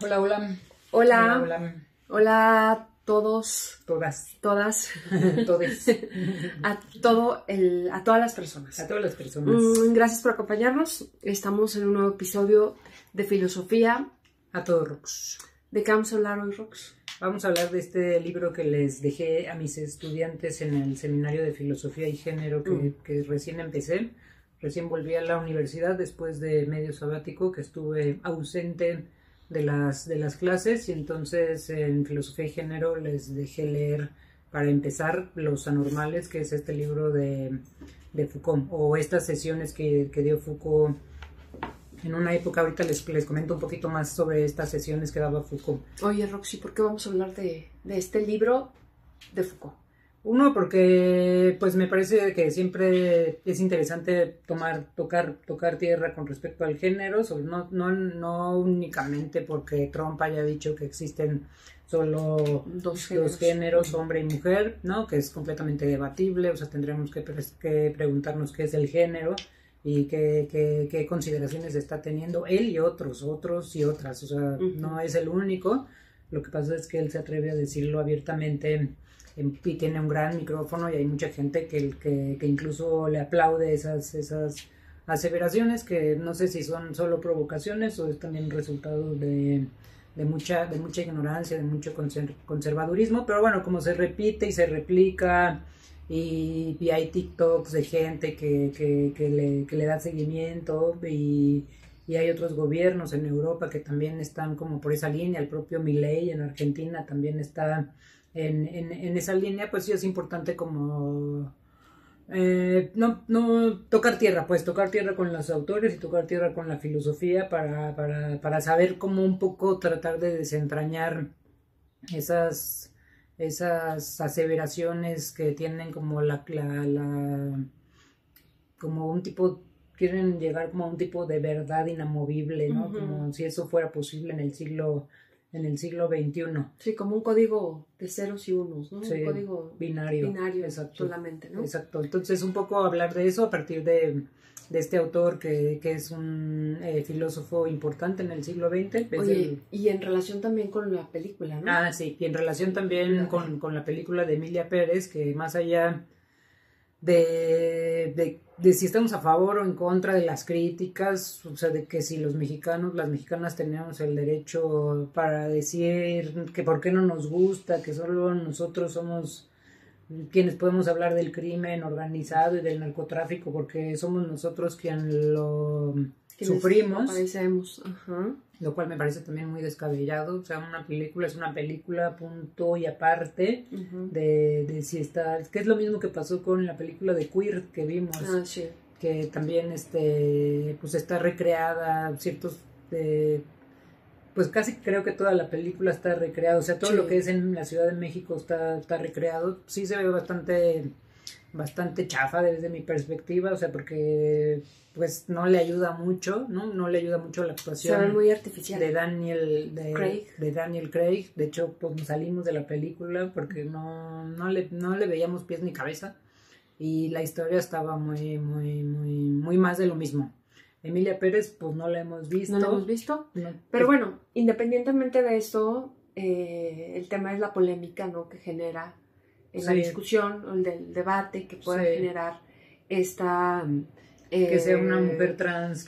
Hola, hola. Hola, Hola, hola. hola a todos, Todas. todas, Todes. a todas las personas. A todas las personas. Gracias por acompañarnos. Estamos en un nuevo episodio de Filosofía. A todos, Rox. ¿De qué vamos a hablar hoy, Rox? Vamos a hablar de este libro que les dejé a mis estudiantes en el seminario de Filosofía y Género que recién empecé. Recién volví a la universidad después de medio sabático que estuve ausente de las clases, y entonces en Filosofía y Género les dejé leer para empezar Los Anormales, que es este libro de Foucault, o estas sesiones que dio Foucault en una época. Ahorita les comento un poquito más sobre estas sesiones que daba Foucault. Oye, Roxy, ¿por qué vamos a hablar de este libro de Foucault? Uno, porque pues me parece que siempre es interesante tocar tierra con respecto al género, no únicamente porque Trump haya dicho que existen solo dos géneros, hombre y mujer, ¿no? Que es completamente debatible. O sea, tendríamos que preguntarnos qué es el género y qué consideraciones está teniendo él y otros y otras. O sea, no es el único. Lo que pasa es que él se atreve a decirlo abiertamente y tiene un gran micrófono, y hay mucha gente que incluso le aplaude esas aseveraciones, que no sé si son solo provocaciones o es también resultado de mucha ignorancia, de mucho conservadurismo. Pero bueno, como se repite y se replica, y hay TikToks de gente que le da seguimiento, y hay otros gobiernos en Europa que también están como por esa línea. El propio Milei en Argentina también está en esa línea. Pues sí es importante como no tocar tierra, pues tocar tierra con los autores y tocar tierra con la filosofía para saber cómo un poco tratar de desentrañar esas aseveraciones que tienen como como un tipo, quieren llegar como a un tipo de verdad inamovible, ¿no? Como si eso fuera posible en el siglo XXI. Sí, como un código de ceros y unos, ¿no? Sí, un código binario, exacto, solamente, ¿no? Exacto. Entonces, un poco hablar de eso a partir de este autor que es un filósofo importante en el siglo XX. Oye, y en relación también con la película, ¿no? Ah, sí, y en relación también con la película de Emilia Pérez, que más allá de si estamos a favor o en contra de las críticas, o sea, de que si los mexicanos, las mexicanas tenemos el derecho para decir que por qué no nos gusta, que solo nosotros somos quienes podemos hablar del crimen organizado y del narcotráfico, porque somos nosotros quienes lo sufrimos. Lo cual me parece también muy descabellado. O sea, una película es una película, punto y aparte de si está, que es lo mismo que pasó con la película de Queer que vimos, que también pues está recreada ciertos pues casi creo que toda la película está recreada. O sea, todo lo que es en la Ciudad de México está recreado. Sí se ve bastante chafa desde mi perspectiva, o sea, porque pues no le ayuda mucho, ¿no? No le ayuda mucho la actuación. Se ve muy artificial. De Daniel Craig. De hecho, pues salimos de la película porque no le veíamos pies ni cabeza, y la historia estaba muy más de lo mismo. Emilia Pérez, pues no la hemos visto. No la hemos visto. No. Pero bueno, independientemente de esto, el tema es la polémica, ¿no? Que genera la discusión, o el debate que pueda generar esta... que sea una mujer trans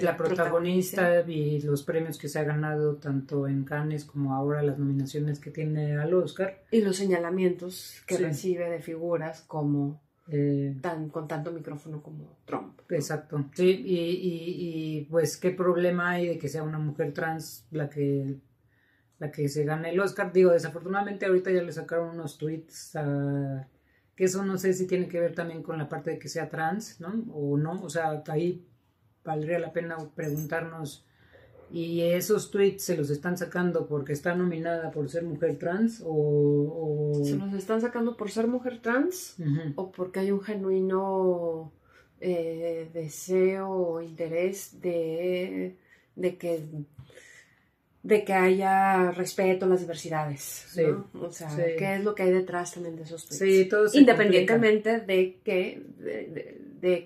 la protagonista, y los premios que se ha ganado tanto en Cannes como ahora las nominaciones que tiene al Oscar. Y los señalamientos que recibe de figuras como... con tanto micrófono como Trump, ¿no? Exacto, sí, y pues qué problema hay de que sea una mujer trans la que se gane el Oscar. Digo, desafortunadamente ahorita ya le sacaron unos tweets que eso no sé si tiene que ver también con la parte de que sea trans, ¿no? O no, o sea, ahí valdría la pena preguntarnos, ¿y esos tweets se los están sacando porque está nominada por ser mujer trans? ¿O se los están sacando por ser mujer trans? ¿O porque hay un genuino deseo o interés de que haya respeto a las diversidades, ¿no? O sea, ¿qué es lo que hay detrás también de esos tweets? Sí, independientemente de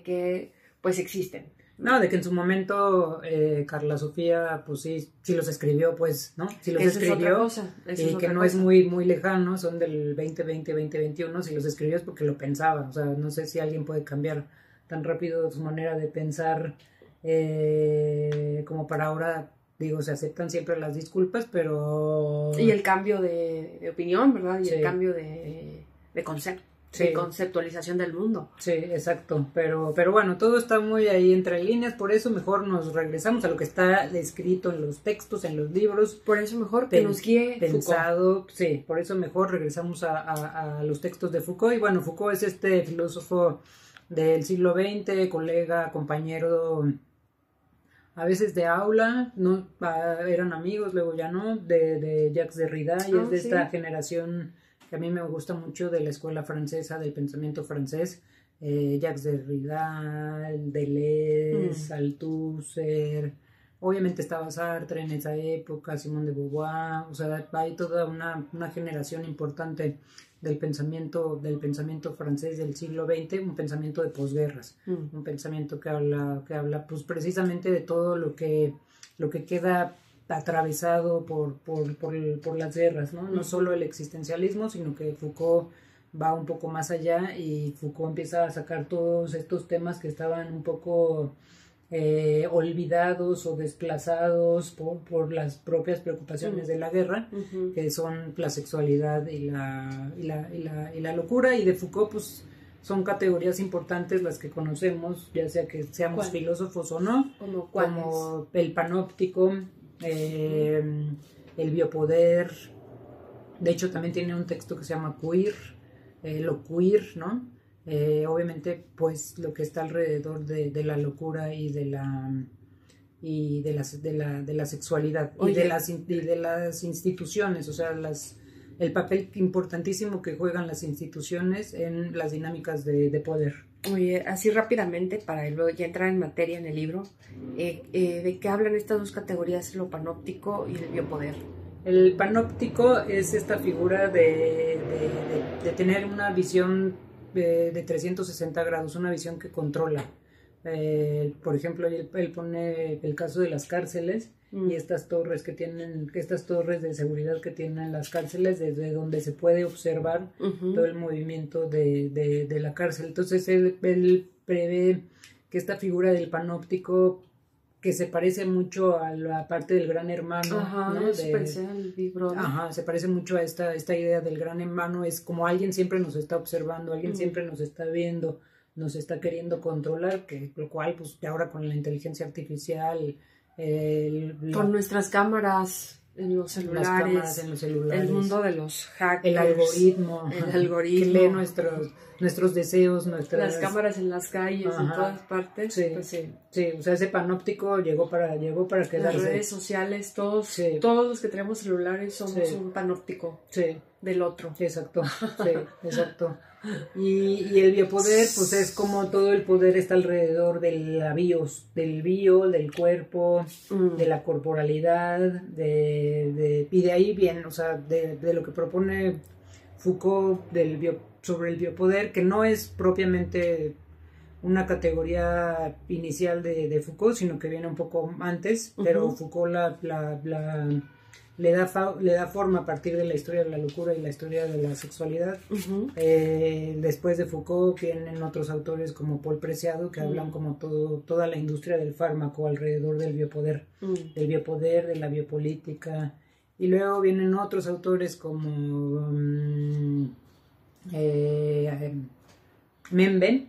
que pues existen. No, de que en su momento Carla Sofía, pues sí los escribió, pues, ¿no? Sí los escribió, y que no es muy lejano, son del 2020, 2021, si los escribió es porque lo pensaba, o sea, no sé si alguien puede cambiar tan rápido su manera de pensar, como para ahora, digo, se aceptan siempre las disculpas, pero... Y el cambio de opinión, ¿verdad? Y el cambio de concepto. De conceptualización del mundo. Sí, exacto, pero bueno, todo está muy ahí entre líneas, por eso mejor nos regresamos a lo que está escrito en los textos, en los libros. Por eso mejor que nos guíe pensado, Foucault. Sí, por eso mejor regresamos a los textos de Foucault. Y bueno, Foucault es este filósofo del siglo XX, colega, compañero, a veces de aula, no eran amigos, luego ya no, de Jacques Derrida, y es de esta generación que a mí me gusta mucho, de la escuela francesa, del pensamiento francés, Jacques Derrida, Deleuze, Althusser, obviamente estaba Sartre en esa época, Simone de Beauvoir, o sea, hay toda una generación importante del pensamiento francés del siglo XX, un pensamiento de posguerras, un pensamiento que habla pues precisamente de todo lo que queda atravesado por las guerras, ¿no? No solo el existencialismo, sino que Foucault va un poco más allá, y Foucault empieza a sacar todos estos temas que estaban un poco olvidados o desplazados por las propias preocupaciones de la guerra, que son la sexualidad y la locura. Y de Foucault, pues son categorías importantes las que conocemos, ya sea que seamos filósofos o no, como el panóptico, el biopoder. De hecho, también tiene un texto que se llama Queer, lo queer, ¿no? Obviamente, pues lo que está alrededor de la locura y de la sexualidad. Oye, y de las instituciones, o sea, el papel importantísimo que juegan las instituciones en las dinámicas de poder. Oye, así rápidamente, para luego ya entrar en materia en el libro, ¿de qué hablan estas dos categorías, lo panóptico y el biopoder? El panóptico es esta figura de tener una visión de 360 grados, una visión que controla. Por ejemplo, él pone el caso de las cárceles y estas torres de seguridad que tienen las cárceles, desde donde se puede observar todo el movimiento de la cárcel. Entonces él prevé que esta figura del panóptico, que se parece mucho a la parte del gran hermano, ¿no? Se parece al Big Brother. Se parece mucho a esta idea del gran hermano. Es como alguien siempre nos está observando, alguien siempre nos está viendo, nos está queriendo controlar, que lo cual, pues, ahora con la inteligencia artificial, con nuestras cámaras en los celulares, el mundo de los hackers, el algoritmo que lee nuestros deseos, las cámaras en las calles, en todas partes. Sí, o sea, ese panóptico llegó para quedarse. Las redes sociales, todos los que tenemos celulares somos un panóptico del otro. Exacto, exacto. Y el biopoder, pues es como todo el poder está alrededor de la bios, del cuerpo, de la corporalidad, y de ahí viene, o sea, de lo que propone Foucault sobre el biopoder, que no es propiamente una categoría inicial de Foucault, sino que viene un poco antes, pero Foucault le da forma a partir de la historia de la locura y la historia de la sexualidad. Después de Foucault vienen otros autores como Paul Preciado, que hablan como toda la industria del fármaco alrededor del biopoder, de la biopolítica. Y luego vienen otros autores como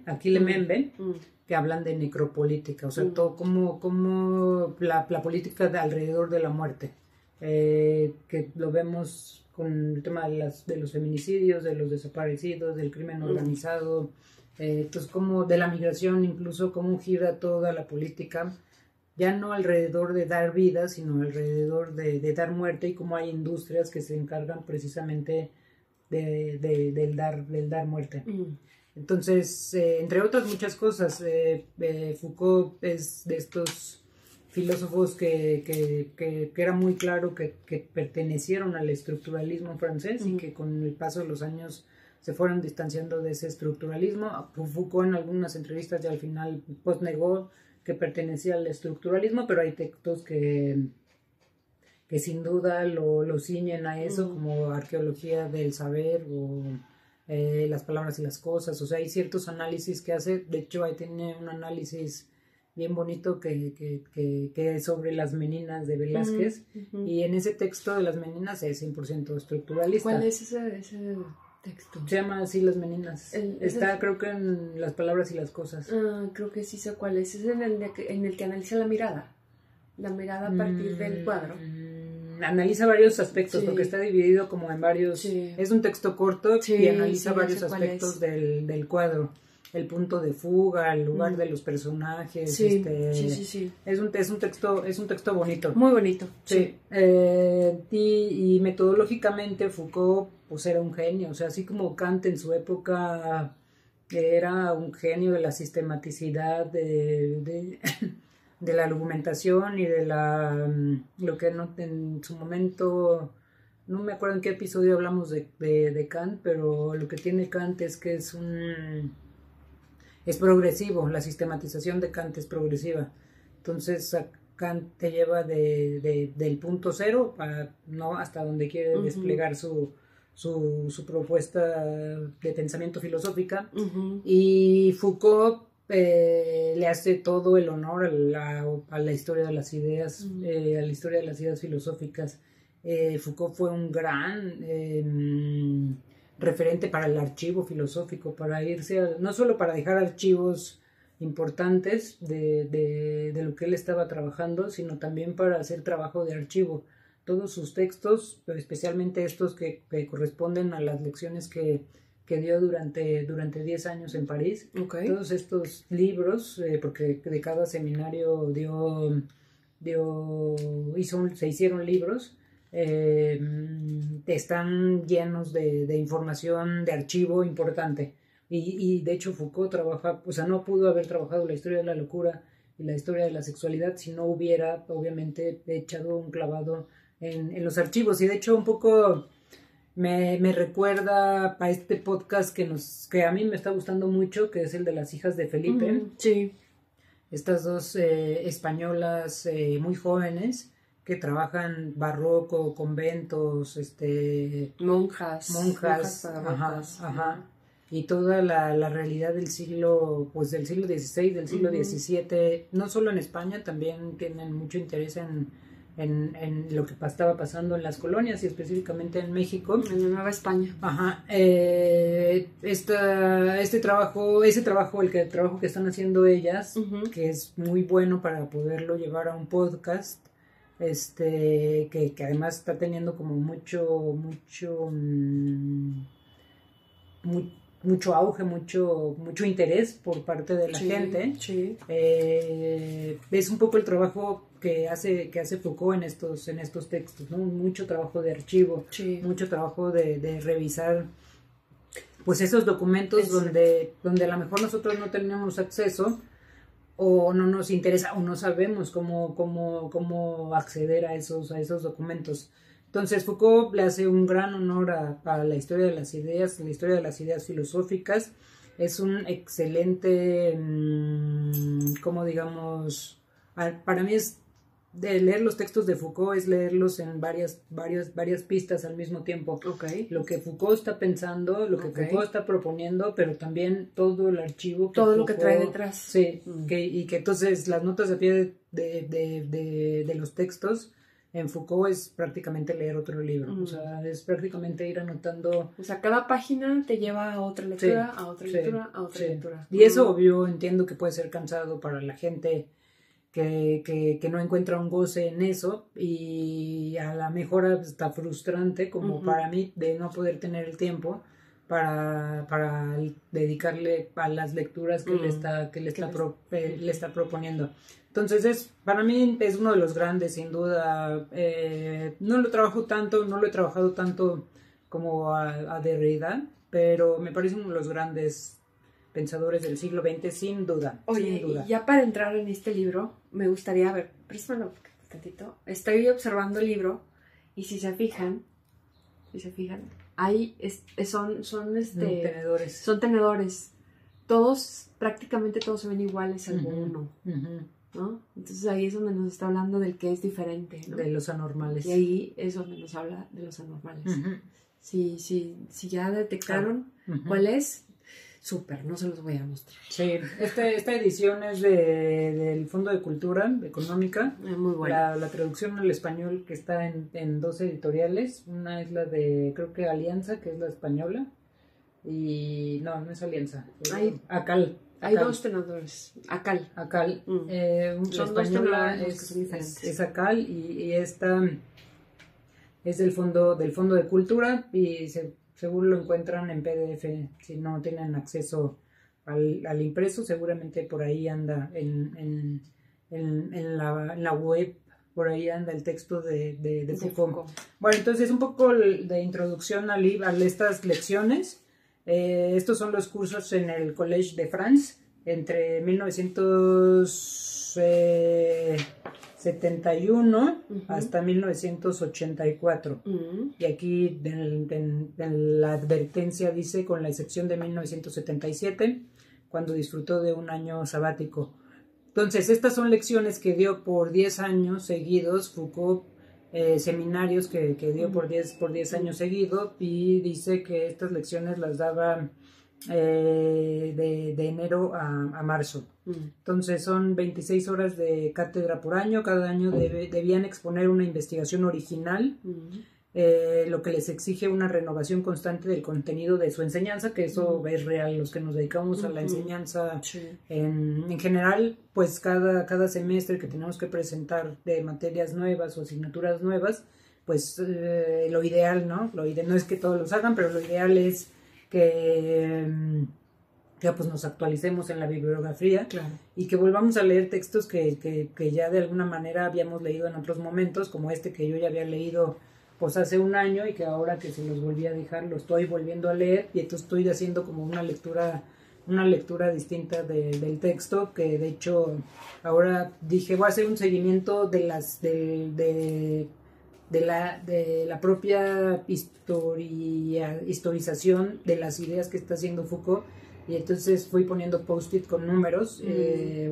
Achille Mbembe, que hablan de necropolítica, o sea, todo como la política alrededor de la muerte. Que lo vemos con el tema de los feminicidios, de los desaparecidos, del crimen organizado, entonces como de la migración, incluso cómo gira toda la política, ya no alrededor de dar vida, sino alrededor de dar muerte, y cómo hay industrias que se encargan precisamente del dar muerte. Entonces, entre otras muchas cosas, Foucault es de estos filósofos que era muy claro que pertenecieron al estructuralismo francés y que con el paso de los años se fueron distanciando de ese estructuralismo. Foucault en algunas entrevistas ya al final pues negó que pertenecía al estructuralismo, pero hay textos que sin duda lo ciñen a eso, como Arqueología del Saber o Las Palabras y las Cosas. O sea, hay ciertos análisis que hace. De hecho, ahí tiene un análisis bien bonito que es sobre las meninas de Velázquez. Y en ese texto de las meninas es 100% estructuralista. ¿Cuál es ese texto? Se llama así Las Meninas. Está creo que en Las Palabras y las Cosas. Creo que sí sé cuál es. Es en el que analiza la mirada a partir del cuadro. Analiza varios aspectos, porque está dividido como en varios. Es un texto corto y analiza varios aspectos del cuadro. El punto de fuga, el lugar de los personajes. Es un texto bonito. Muy bonito. Sí. Y metodológicamente Foucault pues era un genio. O sea, así como Kant en su época era un genio de la sistematicidad, de la argumentación y de lo que en su momento, no me acuerdo en qué episodio hablamos de Kant, pero lo que tiene Kant es que es progresivo. La sistematización de Kant es progresiva. Entonces Kant te lleva del punto cero hasta donde quiere desplegar su propuesta de pensamiento filosófica. Y Foucault le hace todo el honor a la historia de las ideas, a la historia de las ideas filosóficas. Foucault fue un gran referente para el archivo filosófico, para irse no solo para dejar archivos importantes de lo que él estaba trabajando, sino también para hacer trabajo de archivo. Todos sus textos, pero especialmente estos que corresponden a las lecciones que dio durante 10 años en París. Todos estos libros, porque de cada seminario se hicieron libros, están llenos de información de archivo importante. Y de hecho Foucault no pudo haber trabajado la historia de la locura y la historia de la sexualidad si no hubiera obviamente echado un clavado en los archivos. Y de hecho un poco me recuerda a este podcast que a mí me está gustando mucho, que es el de las hijas de Felipe. Estas dos españolas muy jóvenes que trabajan barroco, conventos, monjas, y toda la realidad del siglo XVI, del siglo XVII, no solo en España, también tienen mucho interés en lo que estaba pasando en las colonias y específicamente en México. En la Nueva España. Ese trabajo que están haciendo ellas, que es muy bueno para poderlo llevar a un podcast, que además está teniendo como mucho auge, mucho interés por parte de la gente. Es un poco el trabajo que hace Foucault en estos textos, ¿no? Mucho trabajo de archivo, mucho trabajo de revisar pues esos documentos donde a lo mejor nosotros no tenemos acceso o no nos interesa o no sabemos cómo acceder a esos documentos. Entonces Foucault le hace un gran honor a la historia de las ideas, la historia de las ideas filosóficas. Es un excelente, para mí es de leer los textos de Foucault, es leerlos en varias pistas al mismo tiempo. Lo que Foucault está pensando, lo que Foucault está proponiendo, pero también todo el archivo. Todo lo que trae detrás. Sí, y que entonces las notas a pie de los textos en Foucault es prácticamente leer otro libro. O sea, es prácticamente ir anotando. O sea, cada página te lleva a otra lectura, a otra lectura, a otra lectura. Y eso, obvio, entiendo que puede ser cansado para la gente que no encuentra un goce en eso, y a la mejor está frustrante, como para mí, de no poder tener el tiempo para dedicarle a las lecturas que le está proponiendo. Entonces para mí es uno de los grandes, sin duda. No lo he trabajado tanto como a Derrida, pero me parece uno de los grandes pensadores del siglo XX, sin duda. Oye, sin duda. Ya para entrar en este libro, me gustaría, préstalo un tantito. Estoy observando el libro y si se fijan, ahí son tenedores. Son tenedores. Prácticamente todos se ven iguales, alguno. ¿no? Entonces ahí es donde nos está hablando del que es diferente, ¿no? De los anormales. Y ahí es donde nos habla de los anormales. Si ya detectaron cuál es, súper, no se los voy a mostrar. Sí, esta edición es del Fondo de Cultura Económica. Muy buena. La traducción al español que está en 2 editoriales. Una es la de, creo que Alianza, que es la española. Y no es Alianza. Acal. Hay 2 tenedores. Acal. Son 2 tenedores que son diferentes. Es Acal y esta es del Fondo de Cultura y seguro lo encuentran en PDF. Si no tienen acceso al impreso, seguramente por ahí anda en la web, por ahí anda el texto de Foucault. Bueno, entonces un poco de introducción a estas lecciones. Estos son los cursos en el Collège de France entre 1971 hasta 1984. Y aquí en la advertencia dice, con la excepción de 1977, cuando disfrutó de un año sabático. Entonces, estas son lecciones que dio por 10 años seguidos Foucault, seminarios que dio por 10 años seguidos, y dice que estas lecciones las daba de enero a marzo. Entonces son 26 horas de cátedra por año. Cada año debían exponer una investigación original, lo que les exige una renovación constante del contenido de su enseñanza, que eso es real. Los que nos dedicamos a la enseñanza en general, pues cada semestre que tenemos que presentar de materias nuevas o asignaturas nuevas, pues lo ideal, ¿no? No es que todos los hagan, pero lo ideal es que pues nos actualicemos en la bibliografía, y que volvamos a leer textos que ya de alguna manera habíamos leído en otros momentos, como este que yo ya había leído pues hace un año, y que ahora que se los volví a dejar lo estoy volviendo a leer, y entonces estoy haciendo como una lectura distinta del texto, que de hecho ahora dije voy a hacer un seguimiento de la propia historización de las ideas que está haciendo Foucault, y entonces fui poniendo post-it con números,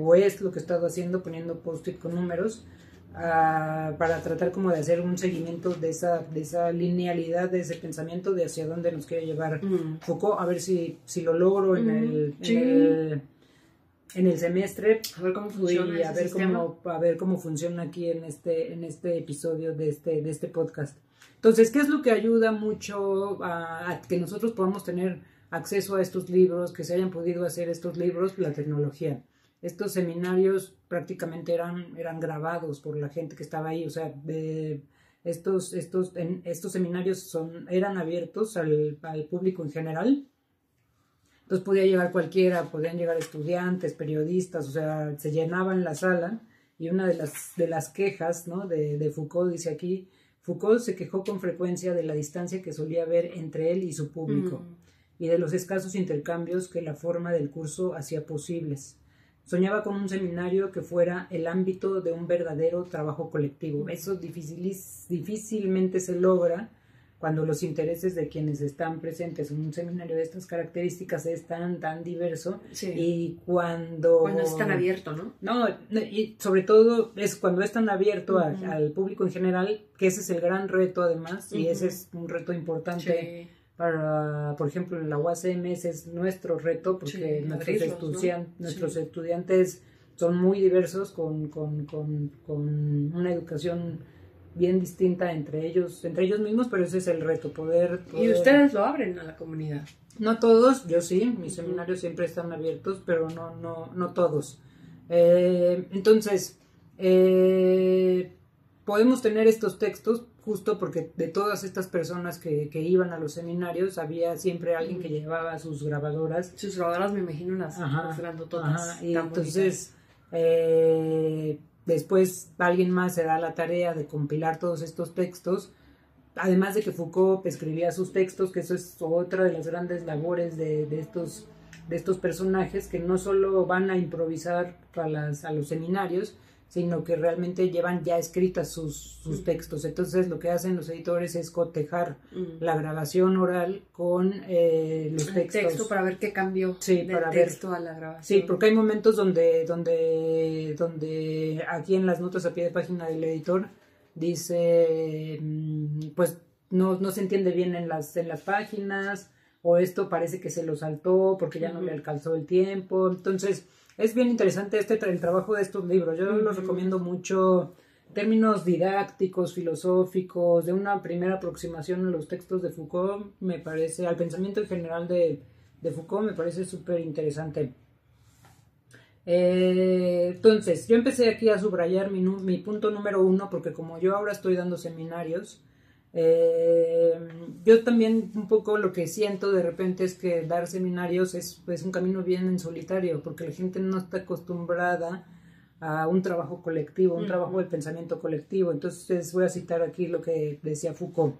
o es lo que he estado haciendo, poniendo post-it con números, para tratar como de hacer un seguimiento de esa linealidad, de ese pensamiento, de hacia dónde nos quiere llevar Foucault, a ver si lo logro en el semestre, a ver cómo funciona, y a ver cómo funciona aquí en este episodio de este podcast. Entonces, ¿qué es lo que ayuda mucho a que nosotros podamos tener acceso a estos libros, que se hayan podido hacer estos libros? La tecnología. Estos seminarios prácticamente eran grabados por la gente que estaba ahí, o sea, estos seminarios eran abiertos al público en general. Entonces podía llegar cualquiera, podían llegar estudiantes, periodistas, o sea, se llenaban la sala. Y una de las quejas, ¿no?, de Foucault, dice aquí, Foucault se quejó con frecuencia de la distancia que solía haber entre él y su público, y de los escasos intercambios que la forma del curso hacía posibles. Soñaba con un seminario que fuera el ámbito de un verdadero trabajo colectivo. Eso difícilmente se logra cuando los intereses de quienes están presentes en un seminario de estas características es tan diverso, y cuando es tan abierto, ¿no? No, y sobre todo es cuando es tan abierto al público en general, que ese es el gran reto además, y ese es un reto importante para, por ejemplo, en la UACM ese es nuestro reto, porque nuestros estudiantes son muy diversos, con una educación bien distinta entre ellos mismos, pero ese es el reto, poder... Y ustedes lo abren a la comunidad. No todos, yo sí, mis seminarios siempre están abiertos, pero no todos. Entonces, podemos tener estos textos justo porque de todas estas personas que iban a los seminarios, había siempre alguien que llevaba sus grabadoras. Sus grabadoras, me imagino, las grandototas. Y entonces... después alguien más se da la tarea de compilar todos estos textos, además de que Foucault escribía sus textos, que eso es otra de las grandes labores de estos personajes, que no solo van a improvisar a los seminarios, sino que realmente llevan ya escritas sus textos. Entonces lo que hacen los editores es cotejar la grabación oral con los textos. El texto para ver qué cambió del texto a la grabación. Sí, porque hay momentos donde aquí en las notas a pie de página del editor dice, pues no se entiende bien en las páginas, o esto parece que se lo saltó porque ya no le alcanzó el tiempo. Entonces es bien interesante el trabajo de estos libros. Yo los recomiendo mucho en términos didácticos, filosóficos, de una primera aproximación a los textos de Foucault. Me parece, al pensamiento en general de Foucault, me parece súper interesante. Entonces, yo empecé aquí a subrayar mi punto número 1, porque como yo ahora estoy dando seminarios, yo también un poco lo que siento de repente es que dar seminarios es un camino bien en solitario, porque la gente no está acostumbrada a un trabajo colectivo, un trabajo del pensamiento colectivo. Entonces voy a citar aquí lo que decía Foucault.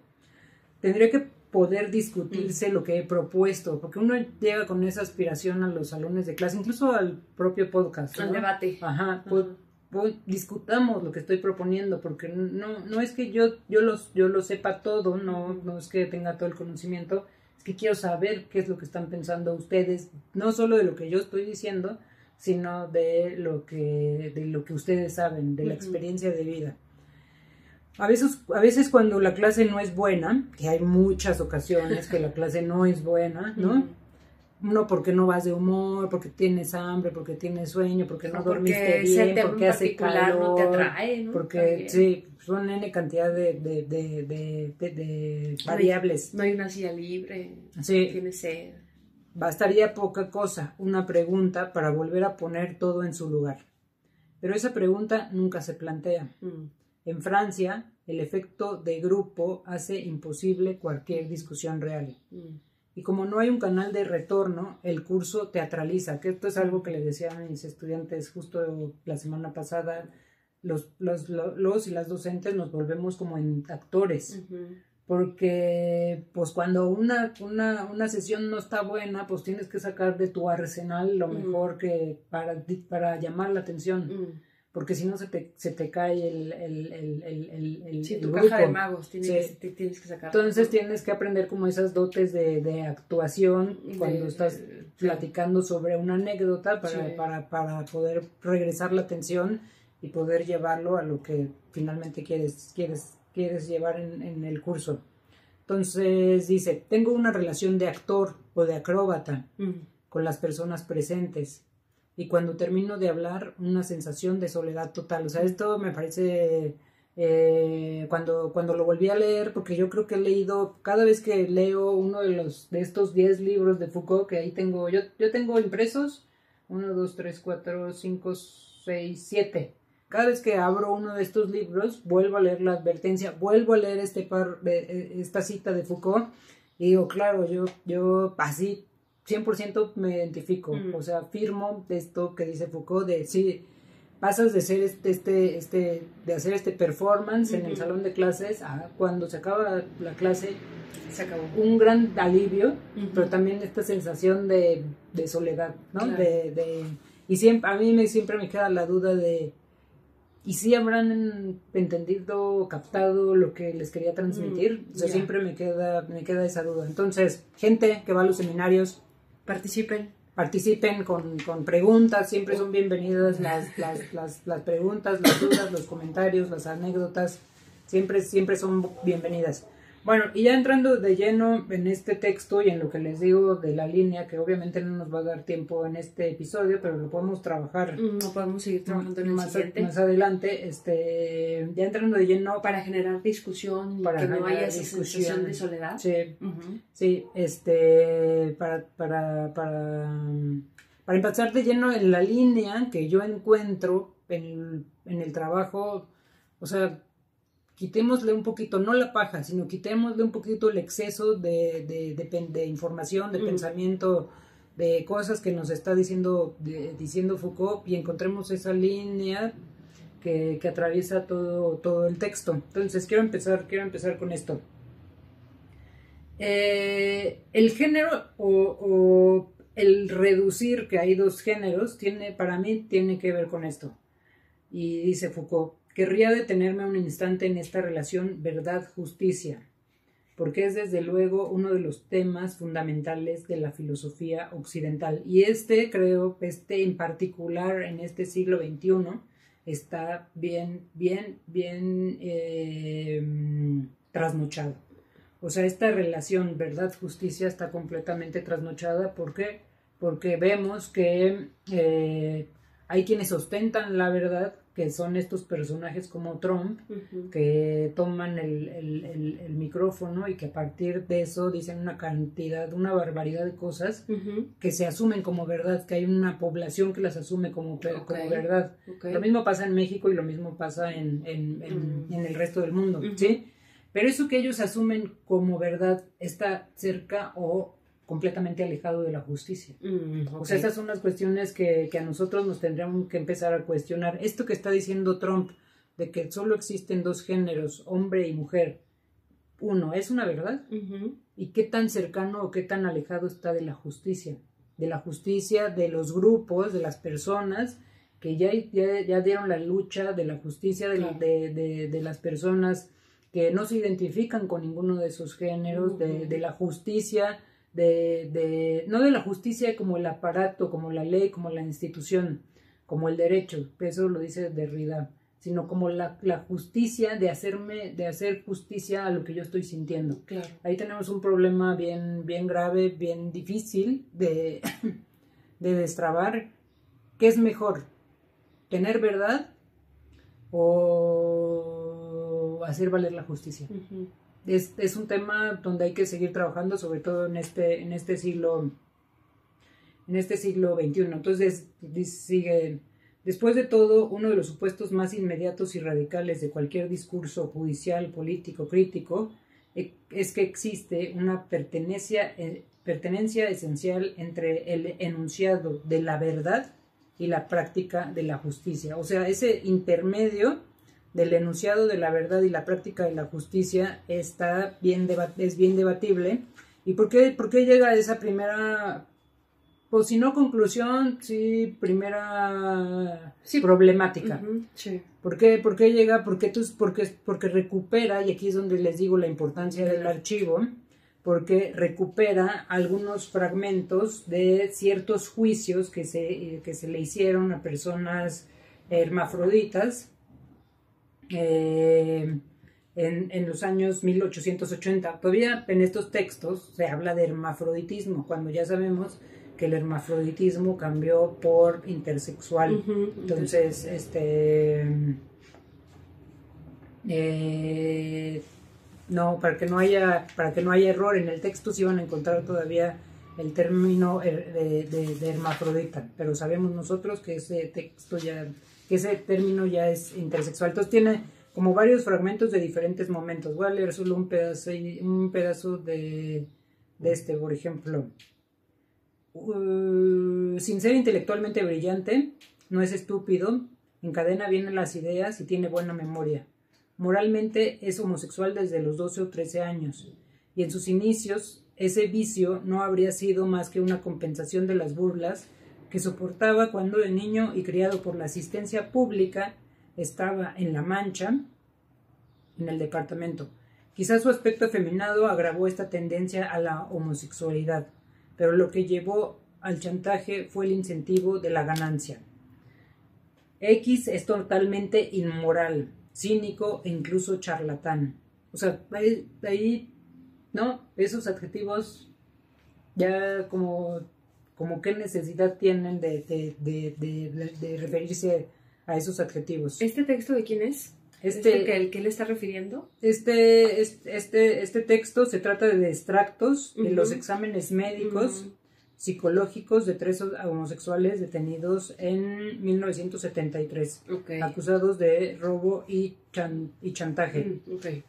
Tendría que poder discutirse lo que he propuesto, porque uno llega con esa aspiración a los salones de clase, incluso al propio podcast, ¿no? Al debate. Ajá. Discutamos lo que estoy proponiendo, porque no es que yo lo sepa todo, no es que tenga todo el conocimiento, es que quiero saber qué es lo que están pensando ustedes, no solo de lo que yo estoy diciendo, sino de lo que ustedes saben, de la experiencia de vida. A veces cuando la clase no es buena, que hay muchas ocasiones que la clase no es buena, ¿no? No, porque no vas de humor, porque tienes hambre, porque tienes sueño, porque no dormiste bien, porque hace calor, no te atrae, ¿no? Porque sí, son N cantidad de variables. No hay una silla libre, sí. Tienes sed. Bastaría poca cosa, una pregunta para volver a poner todo en su lugar. Pero esa pregunta nunca se plantea. En Francia, el efecto de grupo hace imposible cualquier discusión real. Y como no hay un canal de retorno, el curso teatraliza, que esto es algo que les decía a mis estudiantes justo la semana pasada. Los y las docentes nos volvemos como en actores, porque pues cuando una sesión no está buena, pues tienes que sacar de tu arsenal lo mejor que para llamar la atención. Porque si no se te cae el tu grupo. caja de magos tienes que sacar. Entonces tienes que aprender como esas dotes de actuación cuando estás platicando sobre una anécdota para poder regresar la atención y poder llevarlo a lo que finalmente quieres llevar en el curso. Entonces dice, tengo una relación de actor o de acróbata con las personas presentes. Y cuando termino de hablar, una sensación de soledad total. O sea, esto me parece, cuando lo volví a leer, porque yo creo que he leído, cada vez que leo uno de estos 10 libros de Foucault, que ahí tengo, yo tengo impresos, 1, 2, 3, 4, 5, 6, 7. Cada vez que abro uno de estos libros, vuelvo a leer la advertencia, vuelvo a leer esta cita de Foucault, y digo, claro, yo así 100% me identifico, o sea, firmo esto que dice Foucault, de sí, pasas de ser de hacer este performance en el salón de clases a cuando se acaba la clase, se acabó. Un gran alivio, pero también esta sensación de soledad, ¿no? Claro. Y siempre, a mí siempre me queda la duda de, ¿y si habrán entendido, captado lo que les quería transmitir? O sea, siempre me queda esa duda. Entonces, gente que va a los seminarios, participen con preguntas, siempre son bienvenidas las preguntas, las dudas, los comentarios, las anécdotas, siempre son bienvenidas. Bueno, y ya entrando de lleno en este texto y en lo que les digo de la línea, que obviamente no nos va a dar tiempo en este episodio, pero lo podemos trabajar. No podemos seguir trabajando en el siguiente. Más adelante, ya entrando de lleno. Para generar discusión y que no haya esa sensación de soledad. Sí, sí, para empezar de lleno en la línea que yo encuentro en el trabajo, o sea, quitémosle un poquito, no la paja, sino quitémosle un poquito el exceso de información, de pensamiento, de cosas que nos está diciendo Foucault, y encontremos esa línea que atraviesa todo el texto. Entonces quiero empezar con esto. El género o el reducir que hay dos géneros para mí tiene que ver con esto. Y dice Foucault, querría detenerme un instante en esta relación verdad-justicia, porque es desde luego uno de los temas fundamentales de la filosofía occidental. Y creo, en particular en este siglo XXI, está bien trasnochado. O sea, esta relación verdad-justicia está completamente trasnochada. ¿Por qué? Porque vemos que hay quienes ostentan la verdad, que son estos personajes como Trump, que toman el micrófono y que a partir de eso dicen una barbaridad de cosas que se asumen como verdad, que hay una población que las asume como verdad. Lo mismo pasa en México y lo mismo pasa en el resto del mundo, ¿sí? Pero eso que ellos asumen como verdad está cerca o completamente alejado de la justicia. O sea, esas son las cuestiones que a nosotros nos tendríamos que empezar a cuestionar. Esto que está diciendo Trump, de que solo existen dos géneros, hombre y mujer, uno, ¿es una verdad? ¿Y qué tan cercano o qué tan alejado está de la justicia? De la justicia de los grupos, de las personas que ya dieron la lucha, de la justicia de las personas que no se identifican con ninguno de esos géneros, de la justicia, no de la justicia como el aparato, como la ley, como la institución, como el derecho, eso lo dice Derrida, sino como la justicia de hacer justicia a lo que yo estoy sintiendo. Claro. Ahí tenemos un problema bien grave, bien difícil de destrabar. ¿Qué es mejor? ¿Tener verdad o hacer valer la justicia? Es un tema donde hay que seguir trabajando, sobre todo en este siglo XXI. Entonces sigue: después de todo, uno de los supuestos más inmediatos y radicales de cualquier discurso judicial, político, crítico, es que existe una pertenencia esencial entre el enunciado de la verdad y la práctica de la justicia. O sea, ese intermedio del enunciado de la verdad y la práctica de la justicia es bien debatible. ¿Y por qué llega a esa primera, pues si no conclusión, sí primera problemática? Sí. ¿Por qué llega? Porque recupera, y aquí es donde les digo la importancia del archivo, porque recupera algunos fragmentos de ciertos juicios que se le hicieron a personas hermafroditas en los años 1880. Todavía en estos textos se habla de hermafroditismo, cuando ya sabemos que el hermafroditismo cambió por intersexual. Entonces, no, para que no haya error en el texto, sí van a encontrar todavía el término de hermafrodita, pero sabemos nosotros que ese término ya es intersexual. Entonces tiene como varios fragmentos de diferentes momentos. Voy a leer solo un pedazo de por ejemplo. Sin ser intelectualmente brillante, no es estúpido, encadena bien las ideas y tiene buena memoria. Moralmente es homosexual desde los 12 o 13 años, y en sus inicios ese vicio no habría sido más que una compensación de las burlas que soportaba cuando de niño y criado por la asistencia pública estaba en La Mancha, en el departamento. Quizás su aspecto afeminado agravó esta tendencia a la homosexualidad, pero lo que llevó al chantaje fue el incentivo de la ganancia. X es totalmente inmoral, cínico e incluso charlatán. O sea, ahí ¿no? Esos adjetivos ya como qué necesidad tienen de referirse a esos adjetivos. ¿Este texto de quién es? ¿El que le está refiriendo? Este texto se trata de extractos de los exámenes médicos psicológicos de 3 homosexuales detenidos en 1973, acusados de robo y chantaje.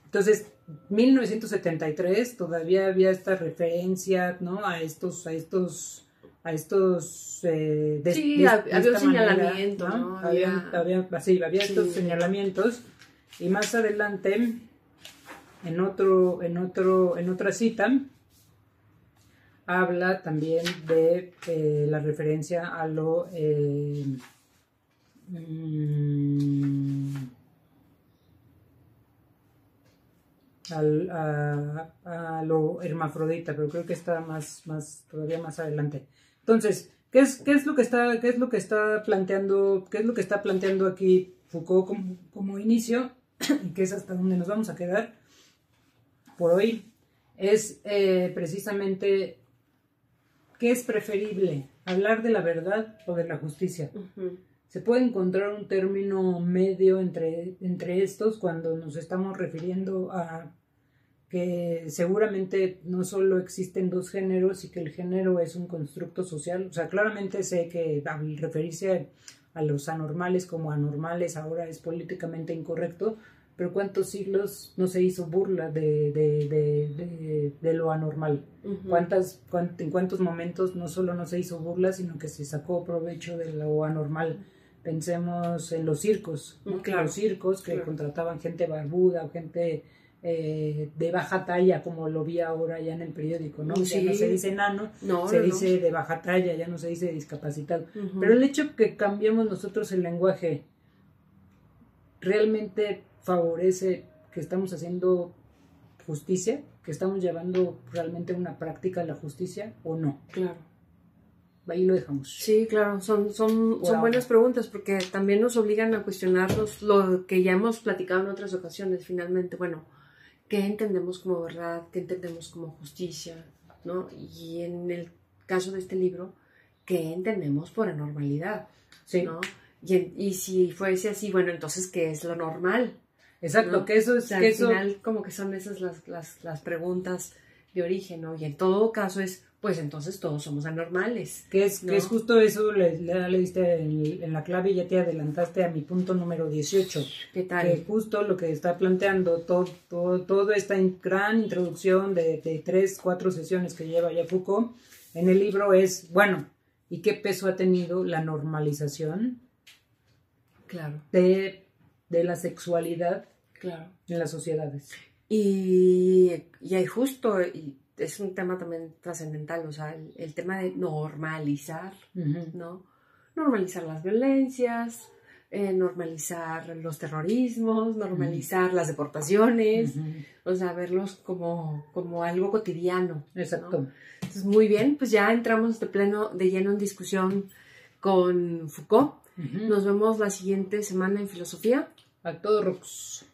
Entonces, 1973 todavía había esta referencia, ¿no? a estos había un señalamiento, ¿no? Había estos señalamientos, y más adelante en otra cita habla también de la referencia a lo a lo hermafrodita, pero creo que está todavía más adelante. Entonces, ¿qué es lo que está planteando aquí Foucault como inicio, y que es hasta donde nos vamos a quedar por hoy? Es precisamente qué es preferible, hablar de la verdad o de la justicia. Se puede encontrar un término medio entre estos cuando nos estamos refiriendo a que seguramente no solo existen dos géneros y que el género es un constructo social. O sea, claramente sé que al referirse a los anormales como anormales ahora es políticamente incorrecto, pero ¿cuántos siglos no se hizo burla de lo anormal? ¿En cuántos momentos no solo no se hizo burla, sino que se sacó provecho de lo anormal? Pensemos en los circos, ¿no? Claro. Los circos que contrataban gente barbuda o gente de baja talla, como lo vi ahora ya en el periódico, ¿no? Sí. Ya no se dice enano, se dice de baja talla, ya no se dice discapacitado. Pero el hecho que cambiemos nosotros el lenguaje realmente favorece que estamos haciendo justicia, que estamos llevando realmente una práctica la justicia, ¿o no? Claro. Ahí lo dejamos. Sí, claro, son buenas preguntas porque también nos obligan a cuestionarnos lo que ya hemos platicado en otras ocasiones. Finalmente, bueno, ¿qué entendemos como verdad? ¿Qué entendemos como justicia? ¿No? Y en el caso de este libro, ¿qué entendemos por anormalidad? Sí. ¿No? Y si fuese así, bueno, entonces, ¿qué es lo normal? Exacto, ¿no? Que eso es... O sea, al final, como que son esas las preguntas de origen, ¿no? Y en todo caso es, pues entonces todos somos anormales. Que es justo eso, le diste en la clave y ya te adelantaste a mi punto número 18. ¿Qué tal? Que justo lo que está planteando toda esta gran introducción de 3-4 sesiones que lleva ya Foucault en el libro es, bueno, ¿y qué peso ha tenido la normalización? Claro. De la sexualidad, claro, en las sociedades? Y hay justo... es un tema también trascendental, o sea, el tema de normalizar, ¿no? Normalizar las violencias, normalizar los terrorismos, normalizar las deportaciones, o sea, verlos como algo cotidiano. Exacto. ¿No? Entonces, muy bien, pues ya entramos de lleno en discusión con Foucault. Nos vemos la siguiente semana en Filosofía. A todo rocks.